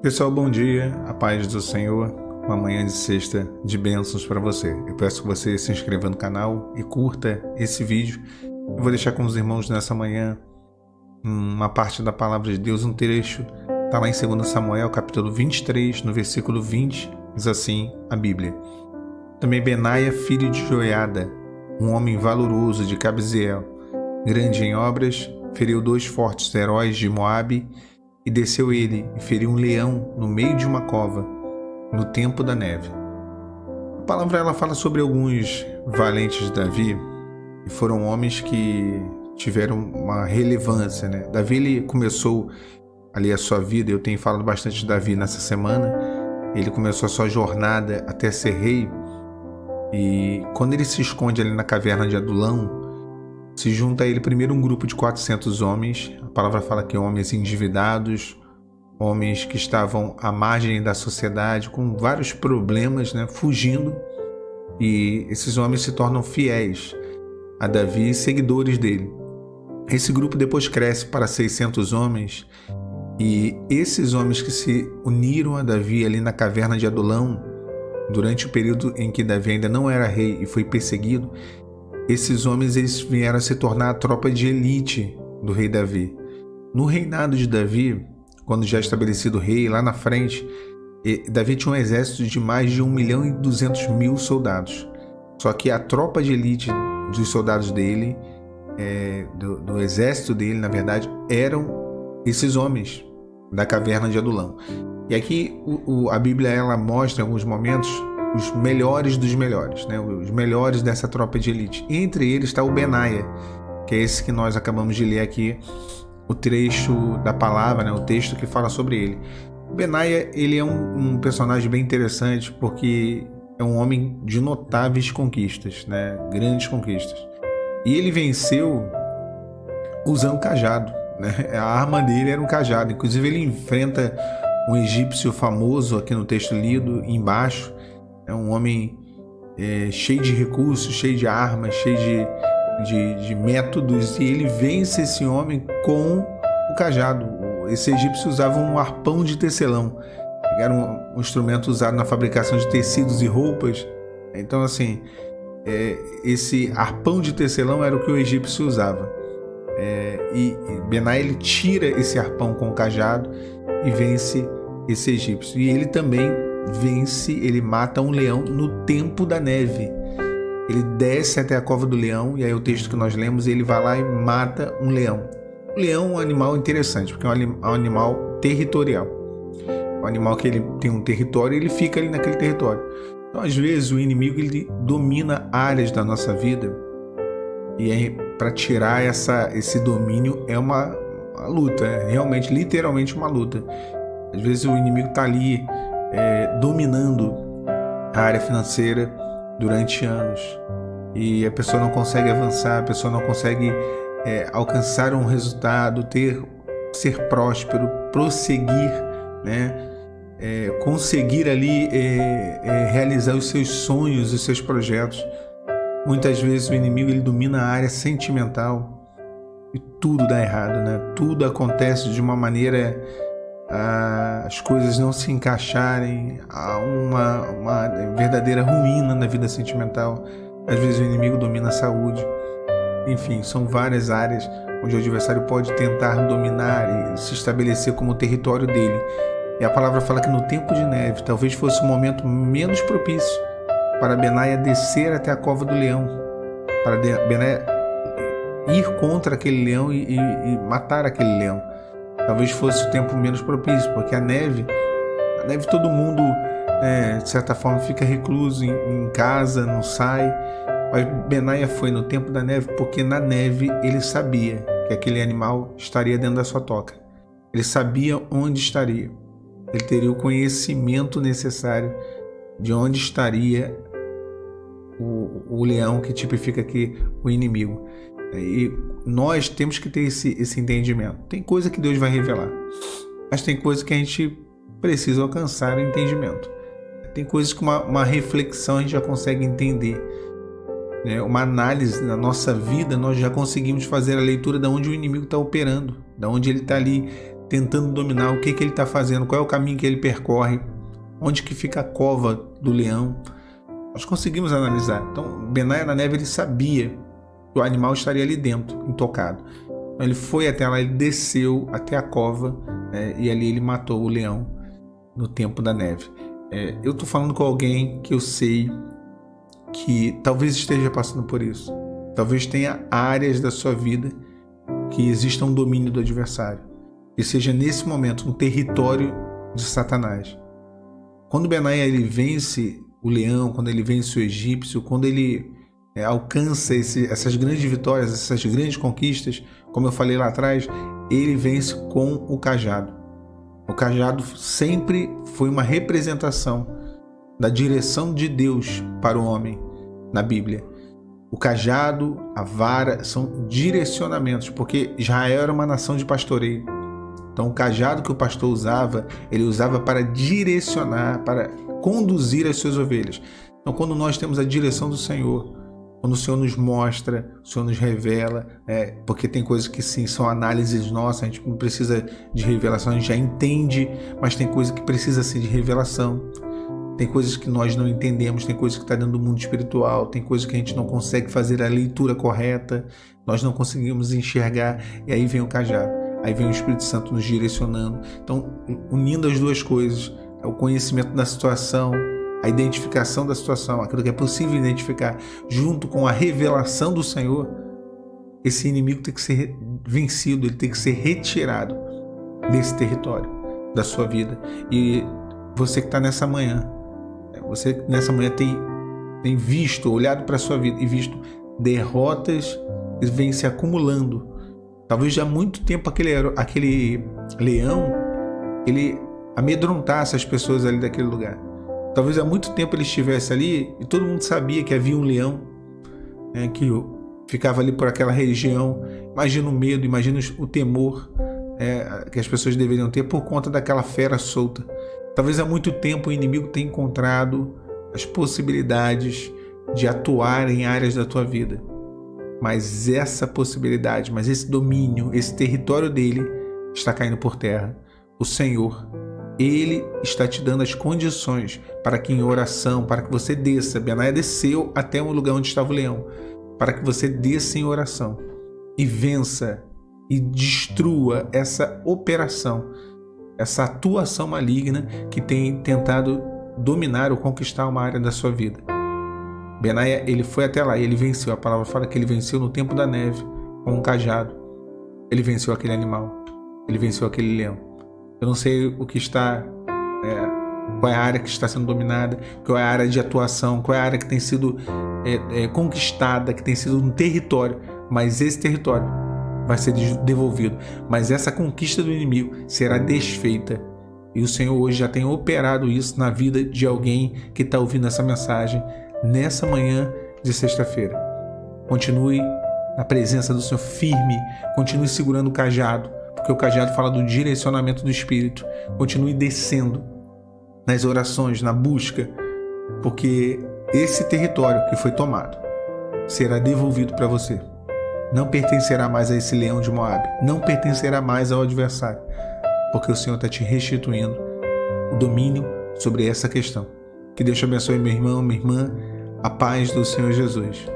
Pessoal, bom dia, a paz do Senhor, uma manhã de sexta de bênçãos para você. Eu peço que você se inscreva no canal e curta esse vídeo. Eu vou deixar com os irmãos nessa manhã uma parte da palavra de Deus, um trecho, está lá em 2 Samuel, capítulo 23, no versículo 20, diz assim a Bíblia. Também Benaia, filho de Joiada, um homem valoroso de Cabzeel, grande em obras, feriu 2 fortes heróis de Moabe, e desceu ele e feriu um leão no meio de uma cova, no tempo da neve. A palavra ela fala sobre alguns valentes de Davi, e foram homens que tiveram uma relevância, né? Davi ele começou ali a sua vida, eu tenho falado bastante de Davi nessa semana, ele começou a sua jornada até ser rei, e quando ele se esconde ali na caverna de Adulão, se junta a ele primeiro um grupo de 400 homens, a palavra fala que homens endividados, homens que estavam à margem da sociedade, com vários problemas, né, fugindo, e esses homens se tornam fiéis a Davi e seguidores dele. Esse grupo depois cresce para 600 homens, e esses homens que se uniram a Davi ali na caverna de Adulão, durante o período em que Davi ainda não era rei e foi perseguido, esses homens eles vieram a se tornar a tropa de elite do rei Davi. No reinado de Davi, quando já estabelecido rei, lá na frente, Davi tinha um exército de mais de 1.200.000 soldados. Só que a tropa de elite dos soldados dele, do exército dele, na verdade, eram esses homens da caverna de Adulão. E aqui a Bíblia ela mostra em alguns momentos os melhores dos melhores, né? Os melhores dessa tropa de elite. Entre eles está o Benaia, que é esse que nós acabamos de ler aqui, o trecho da palavra, né? O texto que fala sobre ele. O Benaia ele é um personagem bem interessante porque é um homem de notáveis conquistas, né? Grandes conquistas. E ele venceu usando cajado, né? A arma dele era um cajado. Inclusive ele enfrenta um egípcio famoso aqui no texto lido embaixo. É um homem cheio de recursos, cheio de armas, cheio de métodos, e ele vence esse homem com o cajado. Esse egípcio usava um arpão de tecelão, que era um instrumento usado na fabricação de tecidos e roupas. Então, assim, esse arpão de tecelão era o que o egípcio usava. E Benaia ele tira esse arpão com o cajado e vence esse egípcio. E ele também vence, ele mata um leão no tempo da neve. Ele desce até a cova do leão, e aí o texto que nós lemos, ele vai lá e mata um leão. O leão é um animal interessante, porque é um animal territorial. É um animal que ele tem um território e ele fica ali naquele território. Então, às vezes, o inimigo ele domina áreas da nossa vida, e aí, para tirar esse domínio é uma luta, é realmente, literalmente uma luta. Às vezes o inimigo está ali dominando a área financeira durante anos, e a pessoa não consegue avançar, a pessoa não consegue alcançar um resultado, ser próspero, prosseguir, né? Conseguir ali realizar os seus sonhos, os seus projetos. Muitas vezes o inimigo ele domina a área sentimental e tudo dá errado, né? Tudo acontece de uma maneira, as coisas não se encaixarem, há uma verdadeira ruína na vida sentimental. Às vezes o inimigo domina a saúde. Enfim, são várias áreas onde o adversário pode tentar dominar e se estabelecer como território dele. E a palavra fala que no tempo de neve talvez fosse o momento menos propício para Benaia descer até a cova do leão, para Benaia ir contra aquele leão e matar aquele leão. Talvez fosse o tempo menos propício, porque a neve todo mundo, de certa forma, fica recluso em casa, não sai. Mas Benaia foi no tempo da neve, porque na neve ele sabia que aquele animal estaria dentro da sua toca. Ele sabia onde estaria. Ele teria o conhecimento necessário de onde estaria o leão, que tipifica aqui o inimigo. E nós temos que ter esse entendimento. Tem coisa que Deus vai revelar, mas tem coisa que a gente precisa alcançar o entendimento. Tem coisas que uma reflexão a gente já consegue entender, né? Uma análise na nossa vida, nós já conseguimos fazer a leitura de onde o inimigo está operando, de onde ele está ali tentando dominar o que ele está fazendo, qual é o caminho que ele percorre, onde que fica a cova do leão. Nós conseguimos analisar. Então, Benaia na neve, ele sabia que o animal estaria ali dentro, intocado. Então, ele foi até lá, ele desceu até a cova, e ali ele matou o leão no tempo da neve. Eu estou falando com alguém que eu sei que talvez esteja passando por isso. Talvez tenha áreas da sua vida que exista um domínio do adversário, que seja nesse momento um território de Satanás. Quando Benaia ele vence o leão, quando ele vence o egípcio, quando ele alcança essas grandes vitórias, essas grandes conquistas, como eu falei lá atrás, ele vence com o cajado. O cajado sempre foi uma representação da direção de Deus para o homem na Bíblia. O cajado, a vara, são direcionamentos, porque Israel era uma nação de pastoreio. Então o cajado que o pastor usava, ele usava para direcionar, para conduzir as suas ovelhas. Então quando nós temos a direção do Senhor, quando o Senhor nos mostra, o Senhor nos revela, porque tem coisas que sim, são análises nossas, a gente não precisa de revelação, a gente já entende, mas tem coisa que precisa ser de revelação. Tem coisas que nós não entendemos, tem coisas que está dentro do mundo espiritual, tem coisas que a gente não consegue fazer a leitura correta, nós não conseguimos enxergar, e aí vem o cajado, aí vem o Espírito Santo nos direcionando. Então, unindo as duas coisas, o conhecimento da situação, a identificação da situação, aquilo que é possível identificar, junto com a revelação do Senhor, esse inimigo tem que ser vencido, ele tem que ser retirado desse território da sua vida. E você que está nessa manhã, você nessa manhã tem visto, olhado para a sua vida e visto derrotas que vêm se acumulando. Talvez já há muito tempo aquele leão, ele amedrontasse as pessoas ali daquele lugar. Talvez há muito tempo ele estivesse ali e todo mundo sabia que havia um leão, que ficava ali por aquela região. Imagina o medo, imagina o temor que as pessoas deveriam ter por conta daquela fera solta. Talvez há muito tempo o inimigo tenha encontrado as possibilidades de atuar em áreas da tua vida. Mas essa possibilidade, mas esse domínio, esse território dele está caindo por terra. O Senhor, Ele está te dando as condições para que em oração, para que você desça. Benaia desceu até um lugar onde estava o leão, para que você desça em oração e vença e destrua essa operação, essa atuação maligna que tem tentado dominar ou conquistar uma área da sua vida. Benaia, ele foi até lá e ele venceu. A palavra fala que ele venceu no tempo da neve com um cajado. Ele venceu aquele animal, ele venceu aquele leão. Eu não sei o que está, qual é a área que está sendo dominada, qual é a área de atuação, qual é a área que tem sido conquistada, que tem sido um território, mas esse território vai ser devolvido. Mas essa conquista do inimigo será desfeita. E o Senhor hoje já tem operado isso na vida de alguém que está ouvindo essa mensagem nessa manhã de sexta-feira. Continue na presença do Senhor firme, continue segurando o cajado, porque o cajado fala do direcionamento do Espírito. Continue descendo nas orações, na busca, porque esse território que foi tomado será devolvido para você. Não pertencerá mais a esse leão de Moabe, não pertencerá mais ao adversário, porque o Senhor está te restituindo o domínio sobre essa questão. Que Deus te abençoe, meu irmão, minha irmã, a paz do Senhor Jesus.